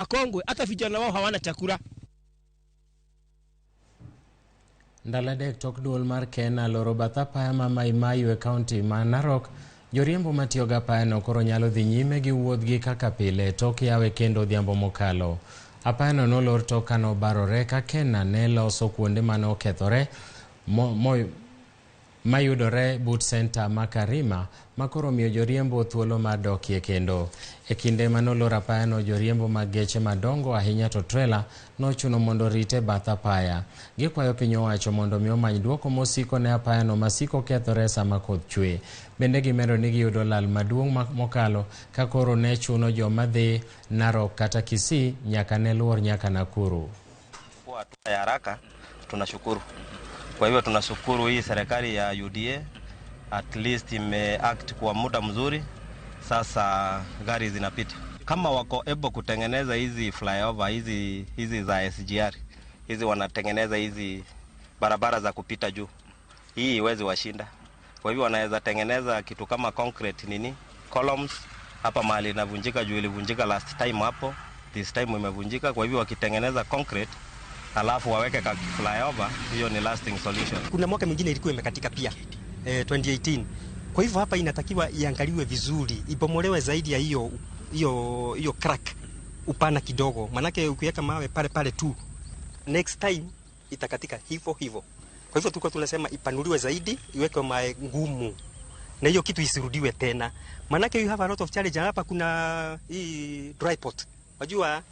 akongwe hata vijana wao hawana chakula. Ndaladek tok duol mar Kena loro bath apaya ma Mahiu e kaunti ma Narok, joriembo matiyoga apaya no koro nyalo dhi nyime gi wuodhgi kaka pile tok yawe kendo odhiambo mokalo. Apaya no nolor tok kano barore ka Kena ne loso kuonde mane okethore mayudore but center ma Karima makoro miyo joriembo thuolo mar dokie kendo. E kinde manolor apaya no, joriembo mag geche madongo ahinya to trailer nochuno mondo rite bath apaya. Gikwayo piny owacho mondo mi omany duoko mosiko ne apaya no masiko kethore sama koth chwe. Bende gimedo ni giyudo lal maduong' mokalo ka koro ne chuno joma dhi Narok kata Kisii nyaka ne luor nyaka Nakuru. Kwa hatua ya haraka tunashukuru. Kwa hivyo tunashukuru hii serikali ya UDA at least imeact kwa muda mzuri. Sasa gari zinapita. Kama wako able kutengeneza hizi flyover hizi za SGR, hizi wanatengeneza hizi barabara za kupita juu, hii iwezi washinda. Kwa hivyo wanaweza tengeneza kitu kama concrete columns hapa mahali inavunjika juu ilivunjika last time hapo, this time imevunjika. Kwa hivyo wakitengeneza concrete alafu waweke ka flyover, hiyo ni lasting solution. Kuna mwaka mwingine ilikuwa imekatika pia 2018. Kwa hivyo hapa inatakiwa iangaliwe vizuri, ibomolewe zaidi ya hiyo crack upana kidogo. Manake ukiweka mawe pale tu, next time itakatika hivyo. Kwa hivyo tulikuwa tunasema ipanuliwe zaidi, iweke mawe ngumu. Na hiyo kitu isirudiwe tena. Manake you have a lot of challenge hapa. Kuna hii dry pot. Wajua